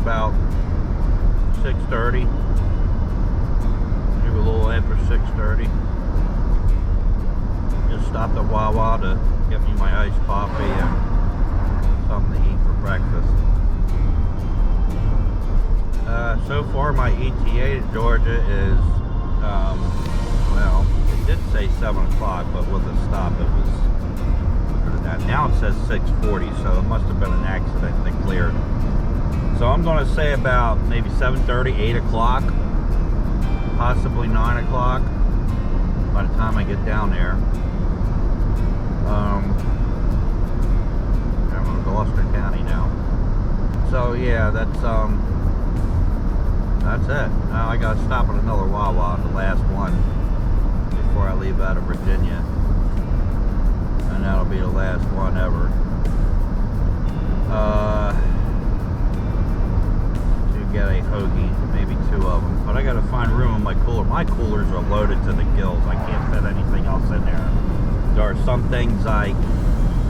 about 6:30. Maybe a little after 6:30. Just stopped at Wawa to get me my iced coffee and something to eat for breakfast. So far my ETA to Georgia is, well, it did say 7 o'clock, but with a stop it was quicker than that. Now it says 6:40, so it must have been an accident that cleared. So I'm going to say about maybe 7:30, 8 o'clock, possibly 9 o'clock by the time I get down there. I'm in Gloucester County now. So yeah, that's it. Now I gotta stop at another Wawa, the last one, before I leave out of Virginia. And that'll be the last one ever. To get a hoagie, maybe 2 of them. But I gotta find room in my cooler. My coolers are loaded to the gills. I can't fit anything else in there. There are some things I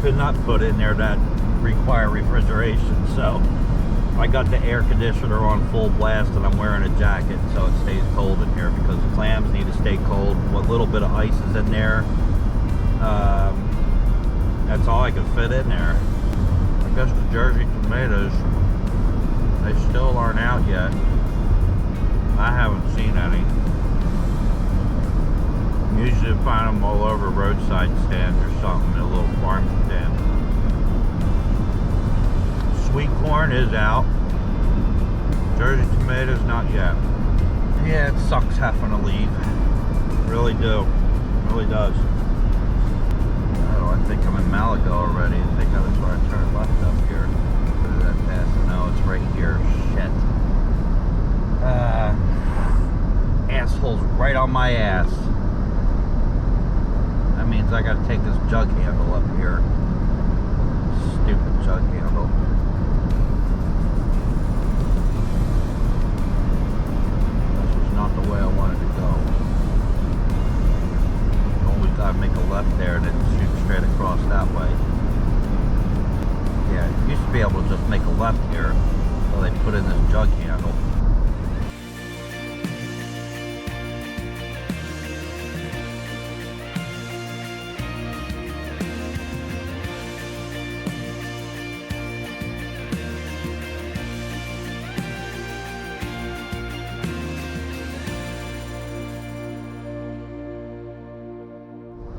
could not put in there that require refrigeration, so I got the air conditioner on full blast and I'm wearing a jacket so it stays cold in here because the clams need to stay cold. What little bit of ice is in there, that's all I can fit in there. I guess the Jersey tomatoes, they still aren't out yet. I haven't seen any. Usually find them all over roadside stands or something, a little farm stand. Sweet corn is out. Jersey tomatoes, not yet. Yeah, it sucks having to leave. Really do. It really does. Oh, I think I'm in Malaga already. I think I was trying to turn left up here. Where did that pass? No, it's right here. Shit. Asshole's right on my ass. That means I gotta take this jug handle up here. Stupid jug handle. This was not the way I wanted to go. You always gotta make a left there and then shoot straight across that way. Yeah, you used to be able to just make a left here, so they put in this jug handle.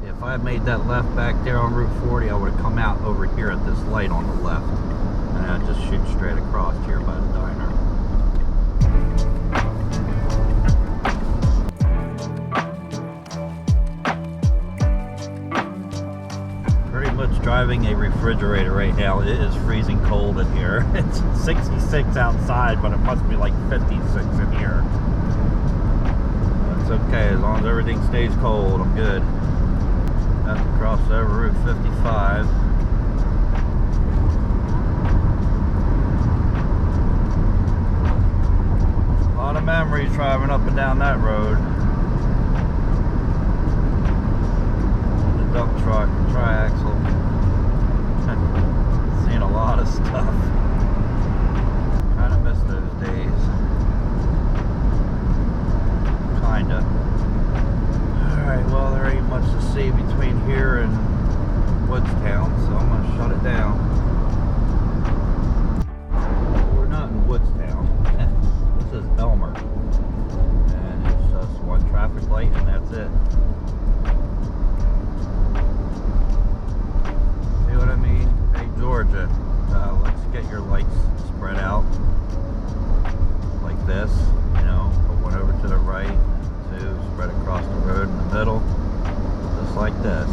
If I had made that left back there on Route 40, I would have come out over here at this light on the left. And I'd just shoot straight across here by the diner. Pretty much driving a refrigerator right now. It is freezing cold in here. It's 66 outside, but it must be like 56 in here. That's okay, as long as everything stays cold, I'm good. Have to cross over Route 55. A lot of memories driving up and down that road. The dump truck, triaxle. Seen a lot of stuff. Kind of miss those days. Kinda. Alright, well, there ain't much to see between here and Woodstown, so I'm going to shut it down. We're not in Woodstown. This is Elmer. And it's just one traffic light and that's it. See what I mean? Hey, Georgia, let's get your lights spread out like this. You know, put one over to the right. Spread across the road in the middle, just like this.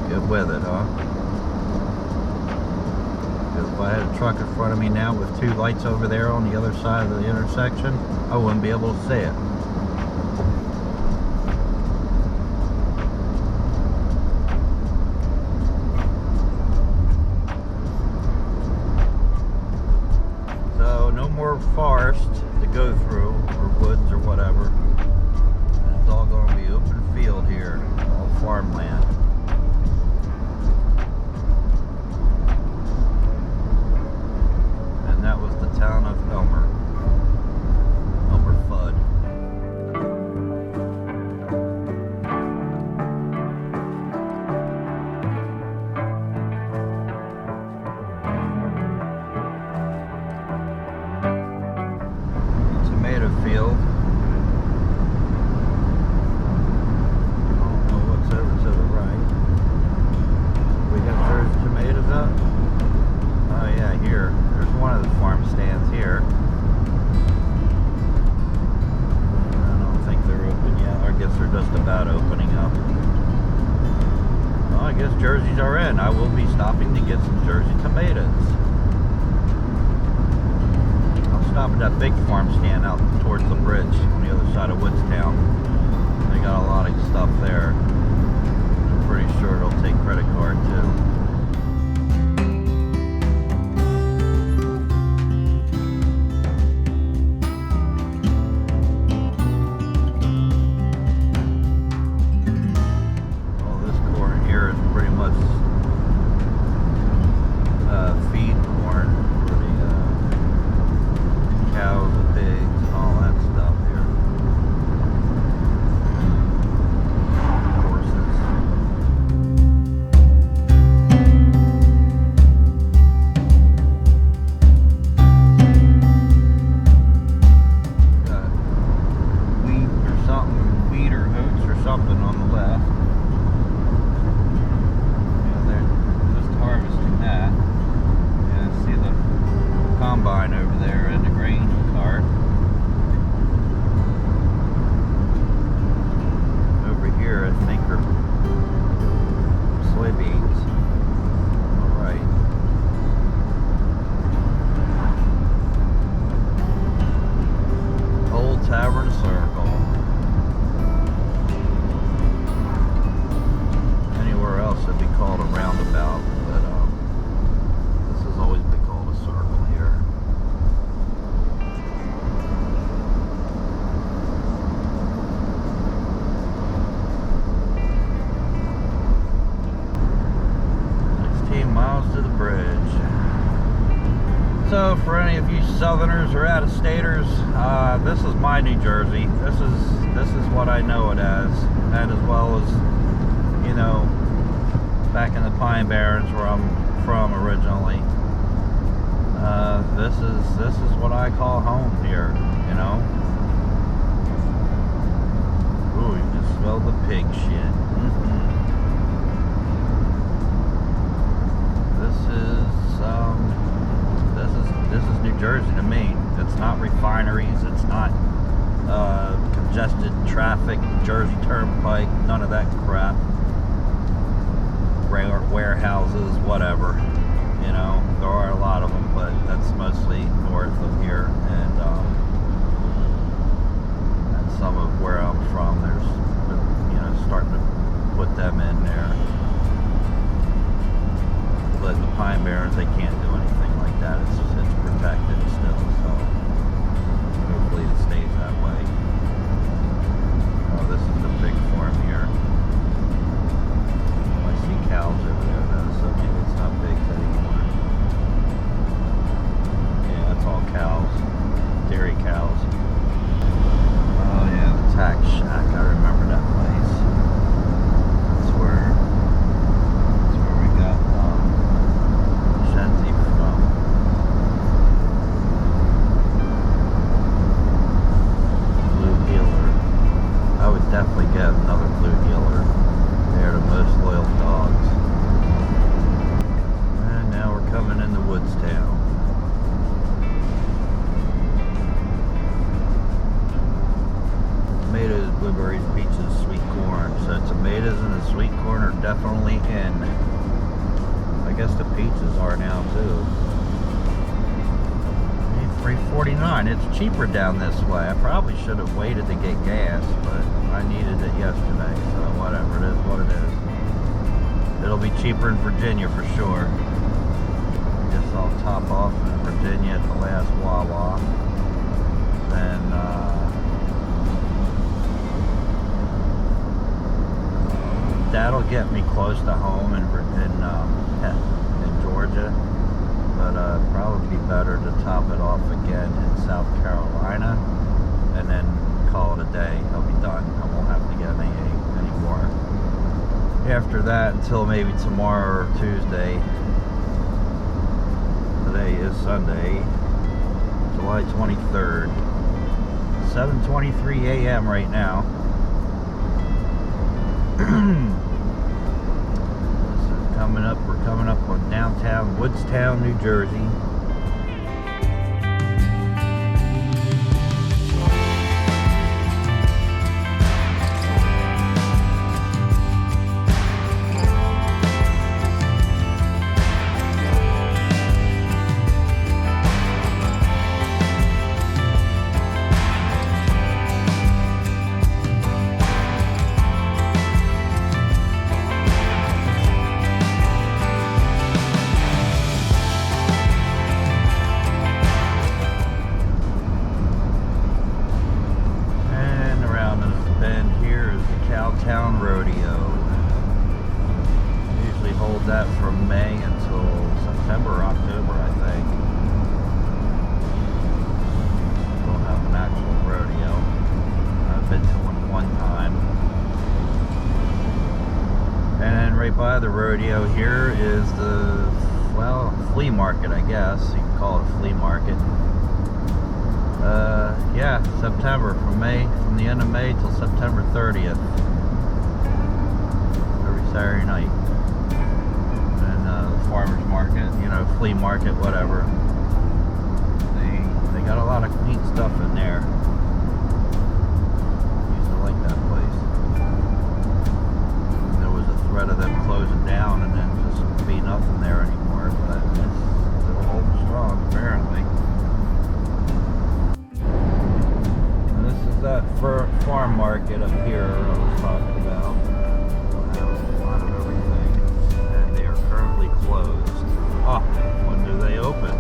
Get with it, huh? Because if I had a truck in front of me now with 2 lights over there on the other side of the intersection, I wouldn't be able to see it. Forest to go through, or woods or whatever. It's all going to be open field here, all farmland. I will be stopping to get some Jersey tomatoes. I'll stop at that big farm stand out towards the bridge on the other side of Woodstown. They got a lot of stuff there. I'm pretty sure it'll take credit card too. So for any of you Southerners or out-of-staters, this is my New Jersey. This is what I know it as, and as well as, you know, back in the Pine Barrens where I'm from originally. This is what I call home here, you know. Ooh, you can smell the pig shit. This is New Jersey to me. It's not refineries, it's not congested traffic, Jersey Turnpike, none of that crap. Warehouses, whatever. You know, there are a lot of them, but that's mostly north of here, and some of where I'm from, there's, you know, starting to put them in there. But in the Pine Barrens, they can't do anything like that. It's protected still, so hopefully it stays that way. Oh, this is the big farm here. I see cows over there though, so maybe it's not pigs anymore. Yeah, that's all cows, dairy cows. Oh yeah, the tack shack. I remember that place. That's where we got Shenzi from. Blue Heeler. I would definitely get another Blue Heeler. They're the most loyal dogs. And now we're coming into Woodstown. Tomatoes, blueberries, peaches, sweet corn. So tomatoes and the sweet corn are definitely in. I guess the peaches are now too. $3.49. It's cheaper down this way. I probably should have waited to get gas, but I needed it yesterday, so whatever, it is what it is. It'll be cheaper in Virginia for sure. I guess I'll top off in Virginia at the last Wawa. Then that'll get me close to home in Georgia, but probably be better to top it off again in South Carolina, and then call it a day. I'll be done. I won't have to get any more after that until maybe tomorrow or Tuesday. Today is Sunday, July 23rd, 7:23 a.m. right now. We're coming up on downtown Woodstown, New Jersey. the rodeo here is the, well, flea market, I guess. You can call it a flea market. Yeah, September, from the end of May till September 30th. Every Saturday night. And the farmer's market, you know, flea market, whatever. They got a lot of neat stuff in there. Used to like that place. There was a threat of them closing down and then just be nothing there anymore, but it's still holding strong apparently. And this is that farm market up here I was talking about. Have a lot of everything, and they are currently closed. Oh, when do they open?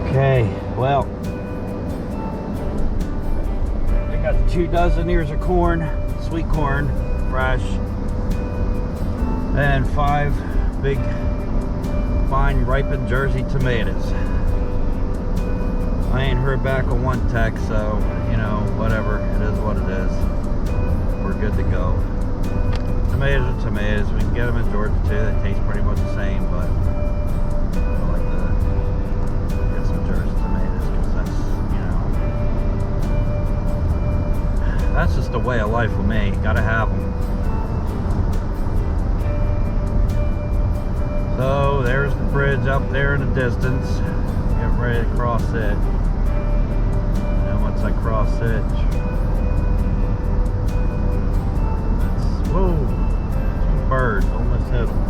Okay, well, I got 2 dozen ears of corn, sweet corn, fresh, and 5 big, fine, ripened Jersey tomatoes. I ain't heard back on one text, so, you know, whatever, it is what it is. We're good to go. Tomatoes are tomatoes. We can get them in Georgia too. They taste pretty much the same, but I like to get some Jersey tomatoes because that's, you know, that's just the way of life with me. Gotta have them. So there's the bridge up there in the distance. Get ready to cross it. And once I cross it, whoa, 2 birds, almost hit them.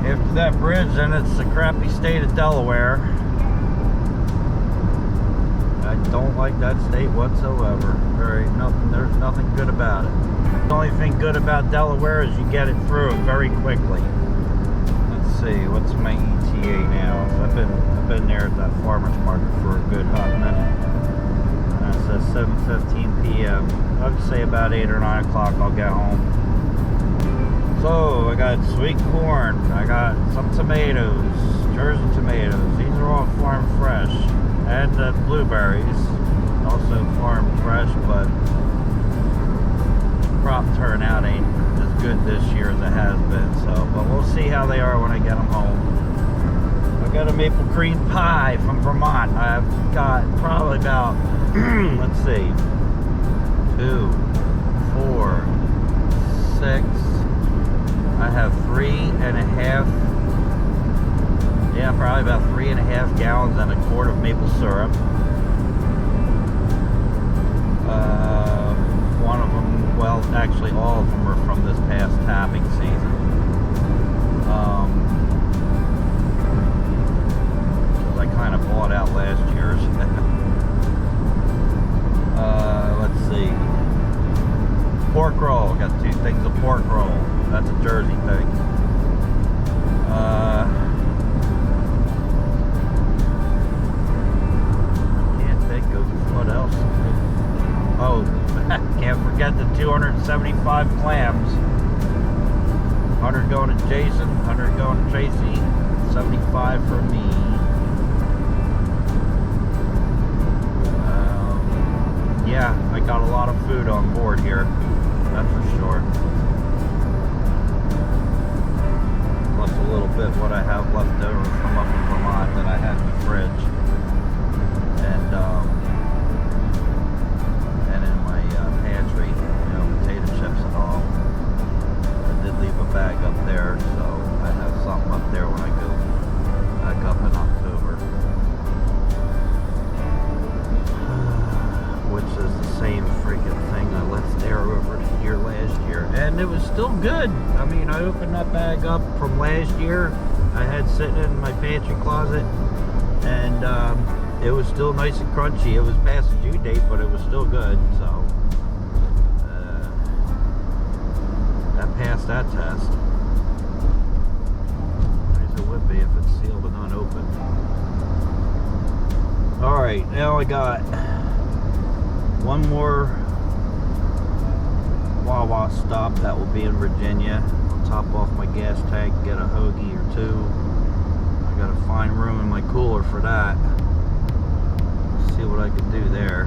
After that bridge, then it's the crappy state of Delaware. I don't like that state whatsoever. There's nothing good about it. The only thing good about Delaware is you get it through very quickly. Let's see, what's my ETA now? I've been there at that farmer's market for a good hot minute. It says 7:15 p.m. I'd say about 8 or 9 o'clock I'll get home. So I got sweet corn, I got some tomatoes, Jersey tomatoes. These are all farm fresh. And blueberries, also farm fresh, but crop turnout ain't as good this year as it has been. So, but we'll see how they are when I get them home. I got a maple cream pie from Vermont. I've got probably about let's see, 2, 4, 6. I have 3.5. Yeah, probably about 3.5 gallons and a quart of maple syrup. One of them, well, actually all of them are from this past tapping season. I kind of bought out last year's. Let's see. Pork roll. Got 2 things of pork roll. That's a Jersey thing. Can't think of what else. Oh, can't forget the 275 clams. 100 going to Jason, 100 going to Tracy, 75 for me. Yeah, I got a lot of food on board here, that's for sure. Plus a little bit what I have left over from up in Vermont that I had in the fridge. And in my pantry, you know, potato chips and all. I did leave a bag up there, so I have something up there when I go back up in October. Which is the same freaking thing I left there over here last year, and it was still good. I mean, I opened that bag up from last year. I had sitting in my pantry closet, and it was still nice and crunchy. It was past the due date, but it was still good. So that passed that test. As it would be if it's sealed and unopened. All right, now I got one more Wawa stop. That will be in Virginia. I'll top off my gas tank, get a hoagie or 2. I got to find room in my cooler for that. see what I can do there.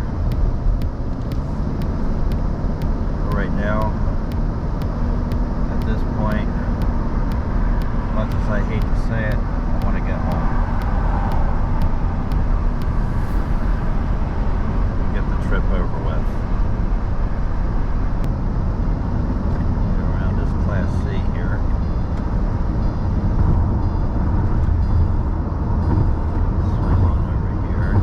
But right now, at this point, as much as I hate to say it, I want to get home. Get the trip over with. Go around this Class C here. Swing on over here.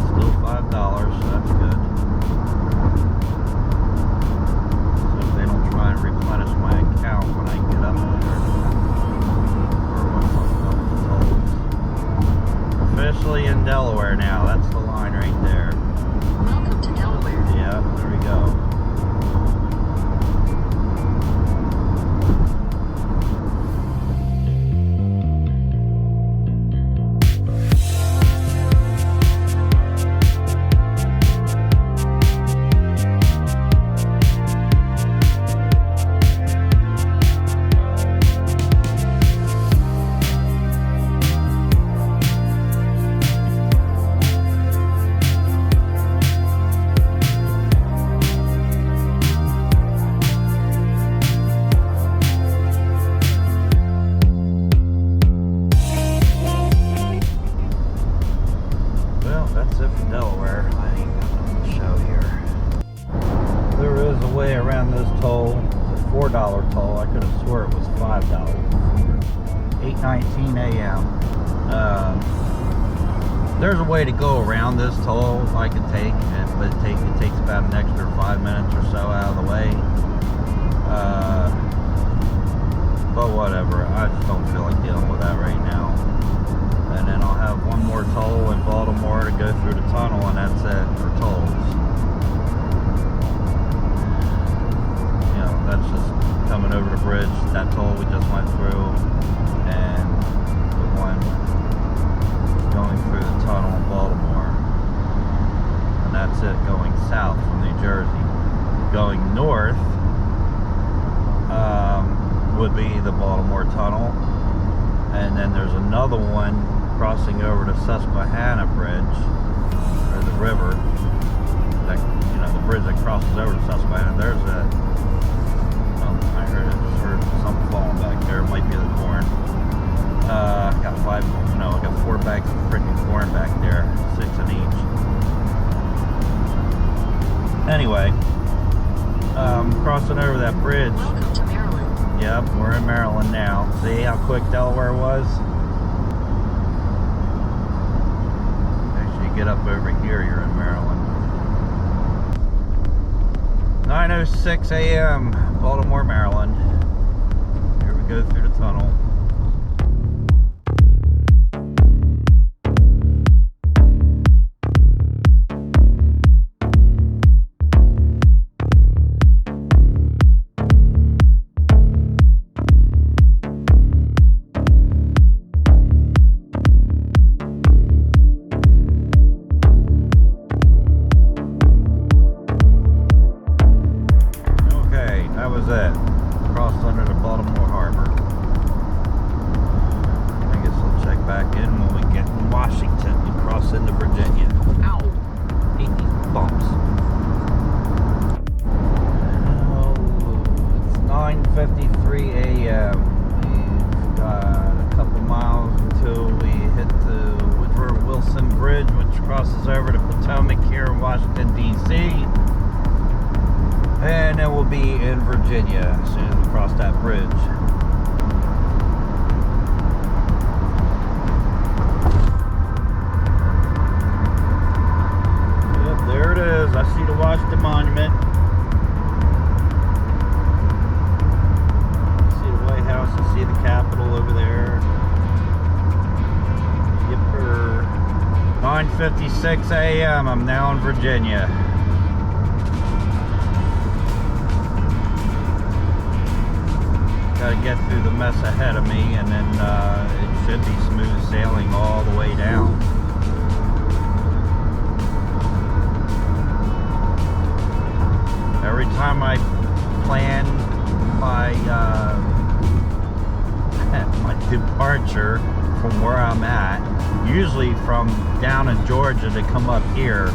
Still $5, so that's good. So if they don't try and replenish my account when I get up there, or once I'm done with the tolls. Officially in Delaware now. That's the line right there. Welcome to Delaware. Yeah, there we go. Well, that's it for Delaware. I ain't got nothing to show here. There is a way around this toll. It's a $4 toll. I could have swore it was $5. 8:19 a.m. There's a way to go around this toll I could take, but it takes about an extra 5 minutes or so out of the way. But whatever. I just don't feel like dealing with that right now. And then I'll have one more toll in Baltimore to go through the tunnel, and that's it for tolls. You know, that's just coming over the bridge, that toll we just went through, and the one going through the tunnel in Baltimore. And that's it going south from New Jersey. Going north would be the Baltimore Tunnel. And then there's another one crossing over the Susquehanna Bridge, or the river, that, you know, the bridge that crosses over the Susquehanna. There's a, I just heard something falling back there. It might be the corn. I got I got 4 bags of freaking corn back there, 6 in each. Anyway, crossing over that bridge. Welcome to Maryland. Yep, we're in Maryland now. See how quick Delaware was? Actually, you get up over here, you're in Maryland. 9:06 a.m., Baltimore, Maryland. Here we go through the tunnel. That was it. Crossed under the Baltimore Harbor. I guess I'll check back in when we get in Washington and cross into Virginia. Ow! Hate these bumps. Oh, it's 9:53 a.m. We've got a couple miles until we hit the Woodrow Wilson Bridge, which crosses over the Potomac here in Washington, D.C. And then we'll be in Virginia as soon as we cross that bridge. Yep, there it is. I see the Washington Monument. I see the White House. I see the Capitol over there. Yipper. 9:56 a.m. I'm now in Virginia. Got to get through the mess ahead of me, and then it should be smooth sailing all the way down. Every time I plan my my departure from where I'm at. Usually from down in Georgia to come up here,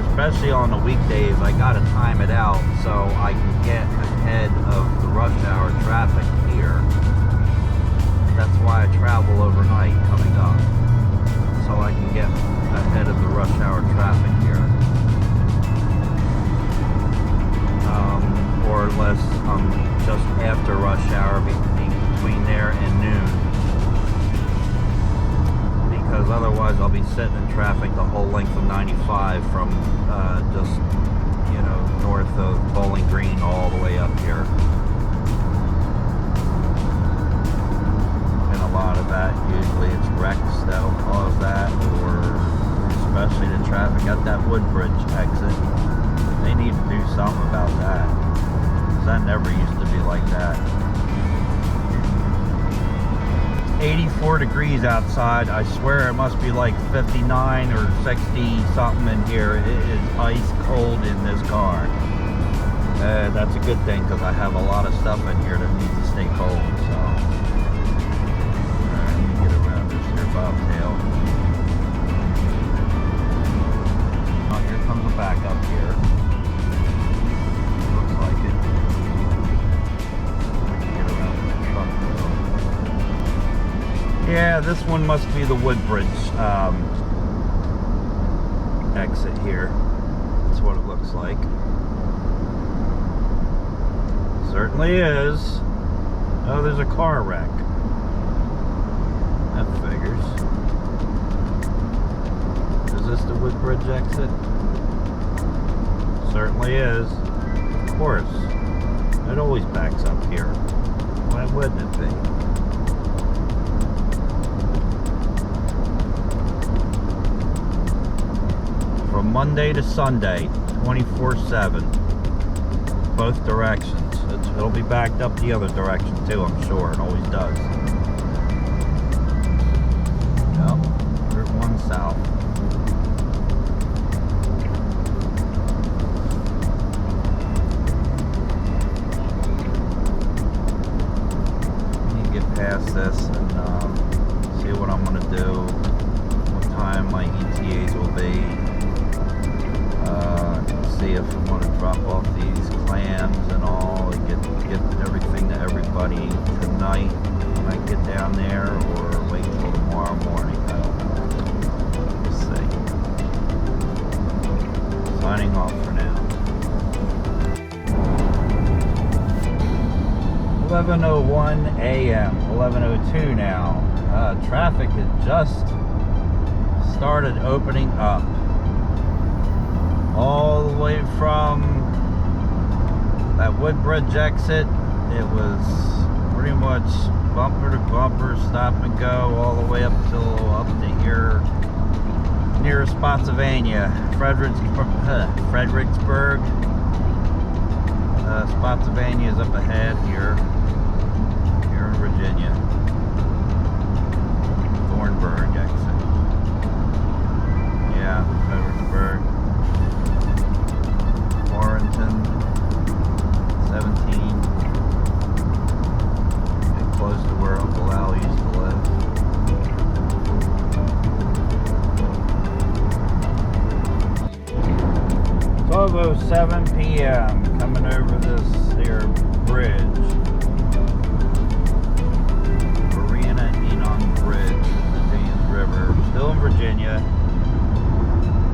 especially on the weekdays, I gotta time it out so I can get ahead of the rush hour traffic here. That's why I travel overnight coming up, so I can get ahead of the rush hour traffic here. Or unless just after rush hour between there and noon. Because otherwise I'll be sitting in traffic the whole length of 95 from just, you know, north of Bowling Green all the way up here. And a lot of that, usually it's wrecks that'll cause that, or especially the traffic at that Woodbridge exit. They need to do something about that. Because that never used to be like that. 84 degrees outside. I swear it must be like 59 or 60 something in here. It is ice cold in this car. That's a good thing because I have a lot of stuff in here that needs to stay cold. So, let me get around this here bobtail. Oh, here comes a backup here. Looks like it. I can get around this truck though. Yeah, this one must be the Woodbridge exit here. That's what it looks like. Certainly is. Oh, there's a car wreck. That figures. Is this the Woodbridge exit? Certainly is. Of course. It always backs up here. Why wouldn't it be? From Monday to Sunday, 24/7. Both directions. It'll be backed up the other direction too, I'm sure. It always does. Yep. Route 1 south. Let me get past this and see what I'm going to do. What time my ETAs will be. See if I'm going to drop off these clams and all and get everything to everybody tonight when I get down there, or wait till tomorrow morning. I don't know. We'll see. Signing off for now. 11:01 a.m. 11:02 now. Traffic has just started opening up. All the way from that Woodbridge exit, it was pretty much bumper to bumper, stop and go, all the way up to here, near Spotsylvania, Fredericksburg. Spotsylvania is up ahead here in Virginia. Thornburg exit. Yeah, Fredericksburg. Warrenton, 17. Get close to where Uncle Al used to live. It's 12:07 p.m. coming over this here bridge. Marina Enon Bridge, the James River. Still in Virginia.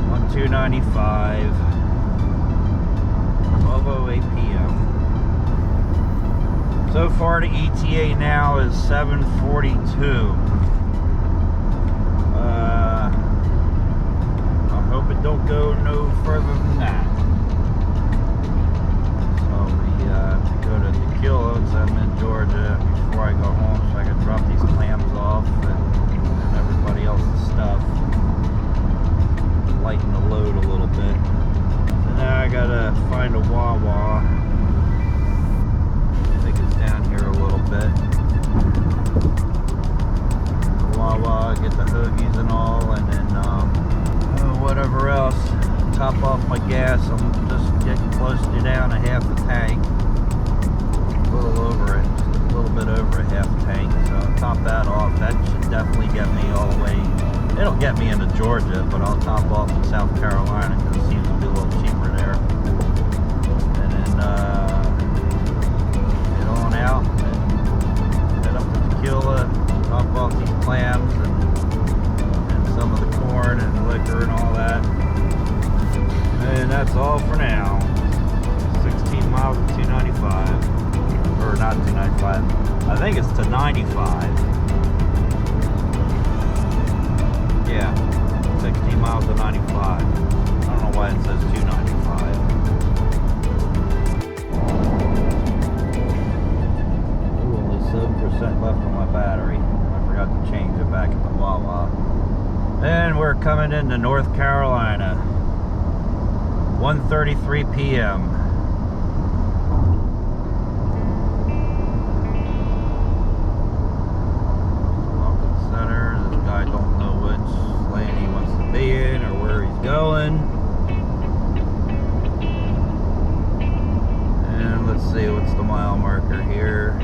1295. 12:08 p.m. So far the ETA now is 7:42. I hope it don't go no further than that. So we have to go to Tequila because I'm in Georgia before I go home, so I can drop these clams off and everybody else's stuff. Lighten the load a little bit. Now I gotta find a Wawa. I think it's down here a little bit. Wawa, get the hoagies and all, and then whatever else. Top off my gas. I'm just getting close to down to half the tank. little over it, just a little bit over a half tank. So I'll top that off. That should definitely get me all the way. It'll get me into Georgia, but I'll top off in South Carolina because it seems to be a little cheaper there. And then head on out and head up to Tequila, top off these clams and some of the corn and liquor and all that. And that's all for now. 16 miles to 295. Or not 295. I think it's to 95. Yeah. 16 miles to 95. I don't know why it says 295. Ooh, only 7% left on my battery. I forgot to change it back at the Wawa. And we're coming into North Carolina. 1:33 p.m. Welcome center. This guy don't know which lane he wants to be in or where he's going. And let's see, what's the mile marker here?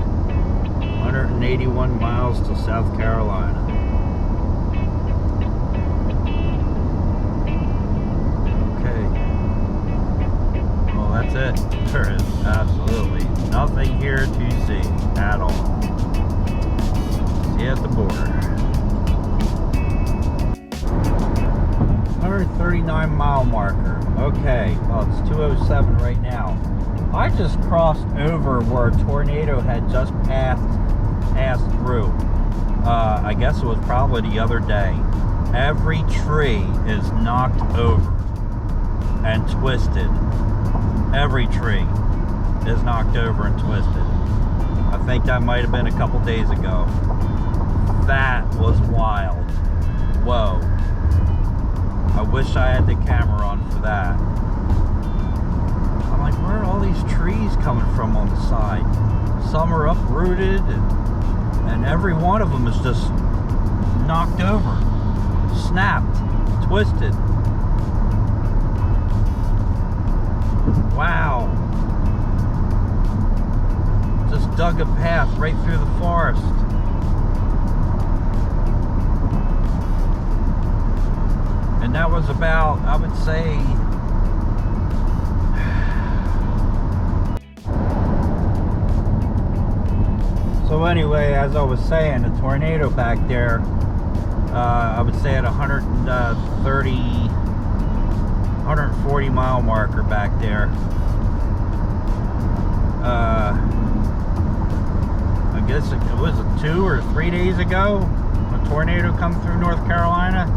181 miles to South Carolina. That's it. There is absolutely nothing here to see at all. See you at the border. 139 mile marker. Okay, well it's 207 right now. I just crossed over where a tornado had just passed through. I guess it was probably the other day. Every tree is knocked over and twisted. Every tree is knocked over and twisted. I think that might have been a couple days ago. That was wild. Whoa. I wish I had the camera on for that. I'm like, where are all these trees coming from on the side? Some are uprooted and every one of them is just knocked over, snapped, twisted. Wow. Just dug a path right through the forest. And that was about, I would say, so anyway, as I was saying, the tornado back there, I would say at 140 mile marker back there. I guess it was 2 or 3 days ago, a tornado come through North Carolina.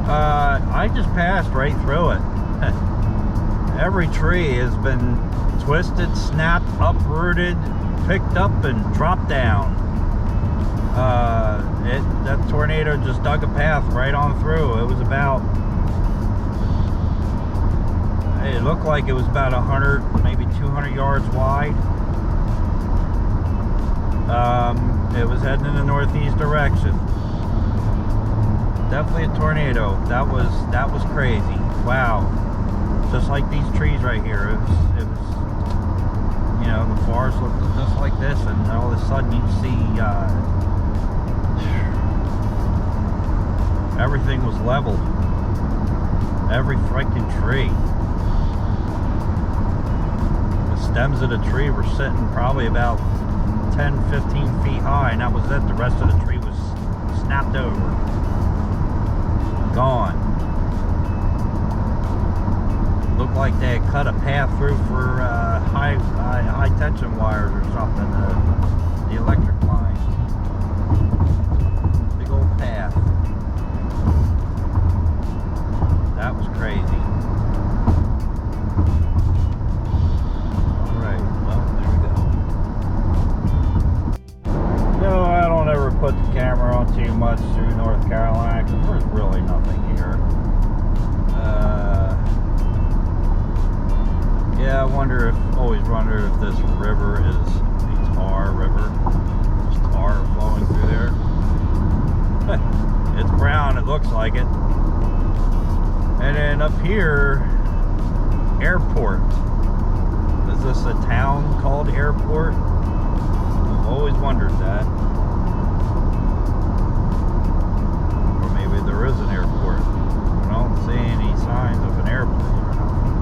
I just passed right through it. Every tree has been twisted, snapped, uprooted, picked up and dropped down. That tornado just dug a path right on through. It was about, it looked like it was about 100, maybe 200 yards wide. It was heading in the northeast direction. Definitely a tornado. That was crazy. Wow. Just like these trees right here. It was, you know, the forest looked just like this, and all of a sudden you see everything was leveled. Every freaking tree. The stems of the tree were sitting probably about 10, 15 feet high, and that was it. The rest of the tree was snapped over. Gone. Looked like they had cut a path through for high tension wires or something. The electric line. Big old path. That was crazy. Alright, well, there we go. No, I don't ever put the camera on too much through North Carolina because there's really nothing here. Yeah, I always wonder if this river is a tar river. There's tar flowing through there. It's brown, it looks like it. And then up here, airport. Is this a town called Airport? Always wondered that. Or maybe there is an airport. I don't see any signs of an airplane or nothing.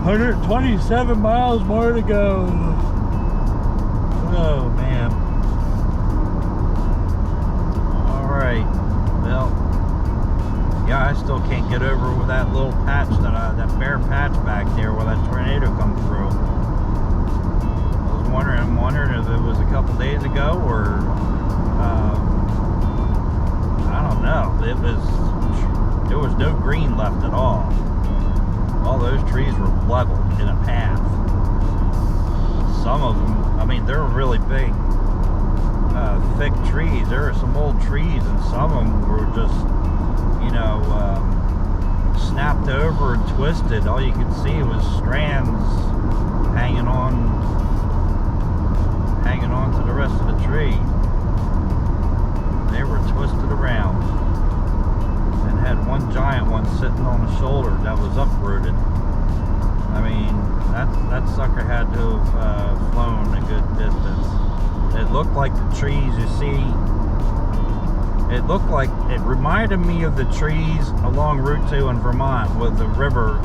127 miles more to go. Oh man. Alright. Well, yeah, I still can't get over with that little patch that bare patch back there where that tornado come through. I'm wondering if it was a couple days ago or I don't know. There was no green left at all. All those trees were leveled in a path. Some of them, I mean, they're really big, thick trees. There are some old trees, and some of them were just, you know, snapped over and twisted. All you could see was strands hanging on to the rest of the tree. They were twisted around and had one giant one sitting on the shoulder that was uprooted. I mean, that sucker had to have flown a good distance. It looked like the trees you see. It reminded me of the trees along Route 2 in Vermont with the river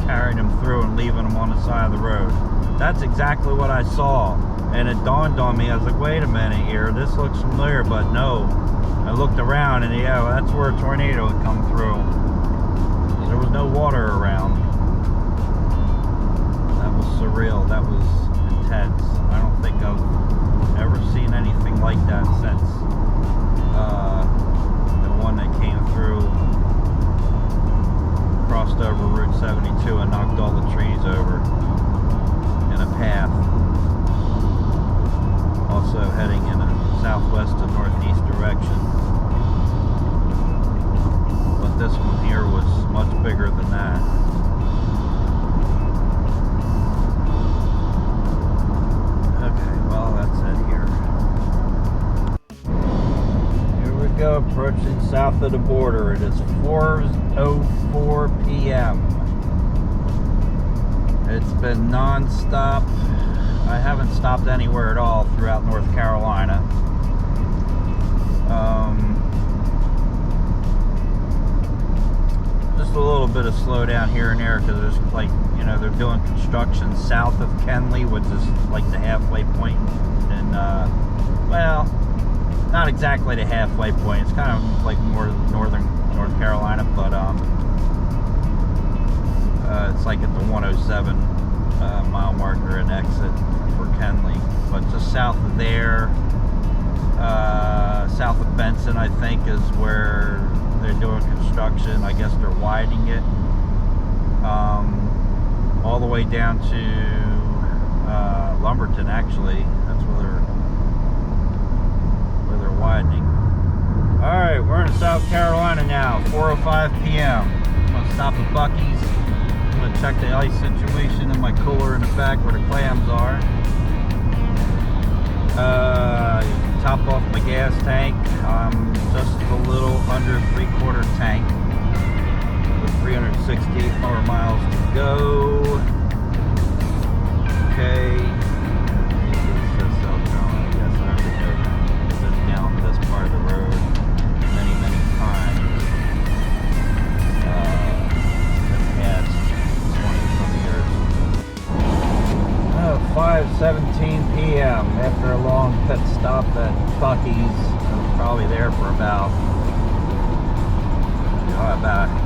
carrying them through and leaving them on the side of the road. That's exactly what I saw, and it dawned on me. I was like, wait a minute here, this looks familiar, but no. I looked around, and yeah, well, that's where a tornado had come through. There was no water around. That was surreal. That was intense. I don't think I've ever seen anything like that since the one that came through, crossed over Route 72 and knocked all the trees over in a path. Also heading in a southwest to northeast direction. But this one here was much bigger than that. Okay, well, that's it here. Here we go, approaching south of the border. It is 4:04 p.m. It's been non-stop. I haven't stopped anywhere at all throughout North Carolina. Just a little bit of slowdown here and there because there's, like, you know, they're doing construction south of Kenly, which is like the halfway point. And well, not exactly the halfway point. It's kind of like more northern North Carolina, but it's like at the 107 mile marker and exit for Kenly. But just south of there, south of Benson, I think, is where they're doing construction. I guess they're widening it all the way down to Lumberton. Actually, that's where they're widening. All right, we're in South Carolina now. 4:05 p.m. I'm gonna stop at Buc-ee's. I'm gonna check the ice situation in my cooler in the back where the clams are. Top off my gas tank. I'm just a little under 3/4 tank with 368 more miles to go. Okay. It says South Carolina. Yes, I already know that. I've been down this part of the road many, many times. The past 20 5:17 p.m. after a long pit stop at Buc-ee's. I was probably there for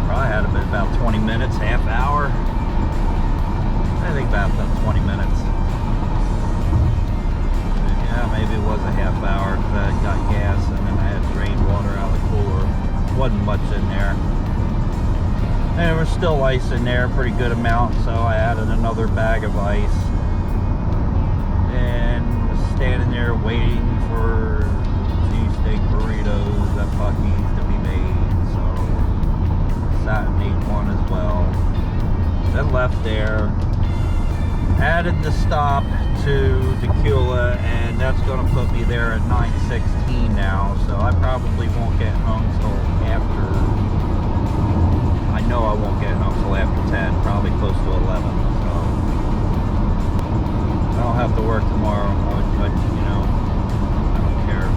probably had been about 20 minutes, half hour. I think about 20 minutes. Yeah, maybe it was a half hour because I got gas and then I had drained water out of the cooler. Wasn't much in there. And there was still ice in there, pretty good amount, so I added another bag of ice. And was standing there waiting for cheesesteak burritos at Buc-ee's to be made, so sat and ate one as well. Then left there, added the stop to Decula, and that's going to put me there at 9:16 now, so I probably won't get home till after I know I won't get home till after 10, probably close to 11. So I don't have to work tomorrow, but you know, I don't care.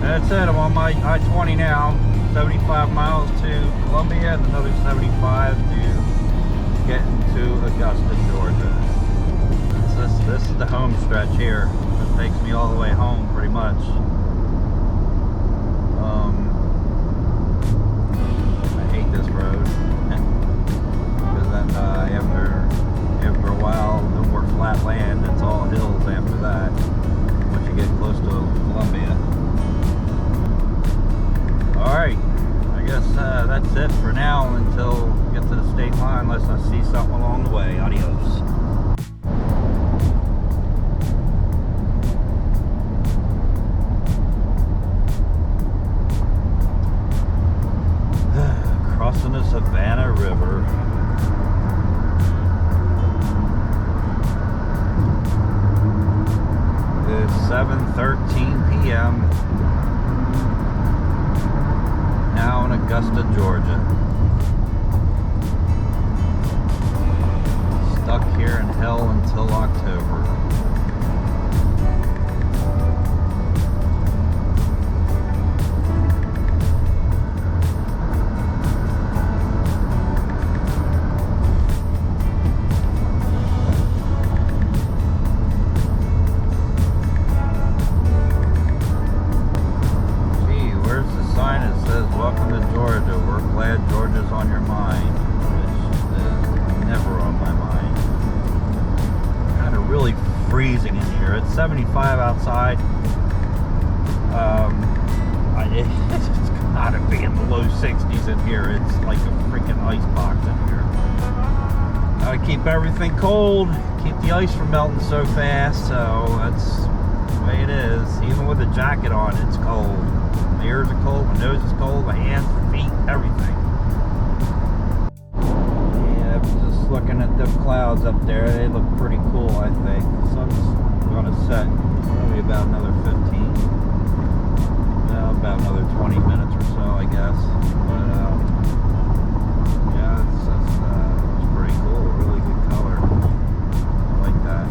That's it. I'm on my I-20 now. 75 miles to Columbia and another 75 to get to Augusta, Georgia. This is the home stretch here. It takes me all the way home pretty much. I hate this road because then after a while, no more flat land. It's all hills after that. Once you get close to Columbia. All right, I guess that's it for now until we get to the state line. Unless I see something along the way. Adios. Crossing the Savannah River. It's 7:13 p.m. now in Augusta, Georgia. Stuck here in hell until October. Welcome to Georgia. We're glad Georgia's on your mind, which is never on my mind. Kind of really freezing in here. It's 75 outside. It's gotta be in the low 60s in here. It's like a freaking ice box in here. Gotta keep everything cold, keep the ice from melting so fast, so that's the way it is. Even with a jacket on, it's cold. My ears are cold, my nose is cold, my hands, feet, everything. Yeah, just looking at them clouds up there, they look pretty cool, I think. The sun's gonna set probably about another 15. About another 20 minutes or so, I guess. But yeah, it's pretty cool. Really good color. I like that.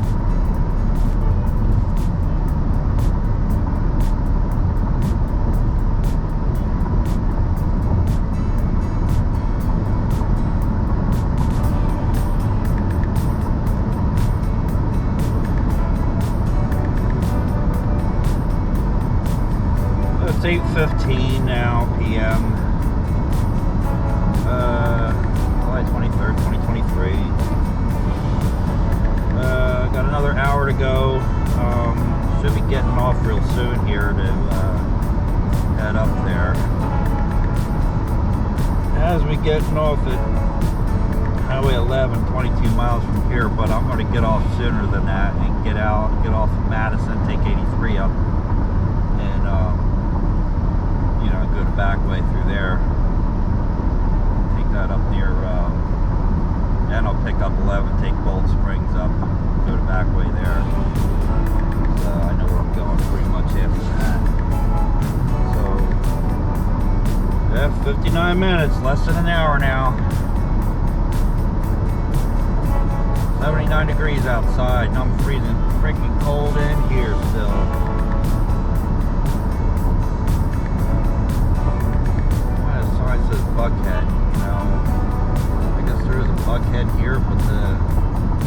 It's 8:15 now p.m. July 23rd, 2023. Got another hour to go. Should be getting off real soon here to head up there. As we getting off at Highway 11, 22 miles from here, but I'm going to get off sooner than that and get off of Madison, take 83 up, and go the back way through there. Take that up near, then I'll pick up 11, take Bold Springs up, go the back way there. So I know where I'm going pretty much after that. So, yeah, 59 minutes, less than an hour now. 79 degrees outside, and I'm freezing freaking cold in here still. It says Buckhead, I guess there is a Buckhead here, but the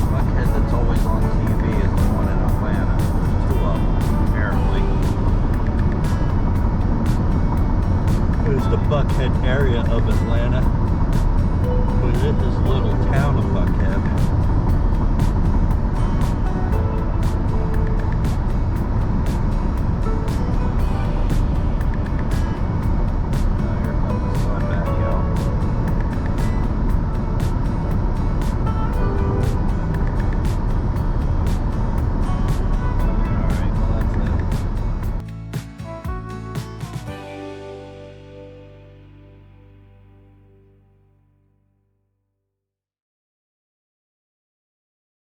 Buckhead that's always on TV is the one in Atlanta. There's two of them, apparently. There's the Buckhead area of Atlanta, but it is little.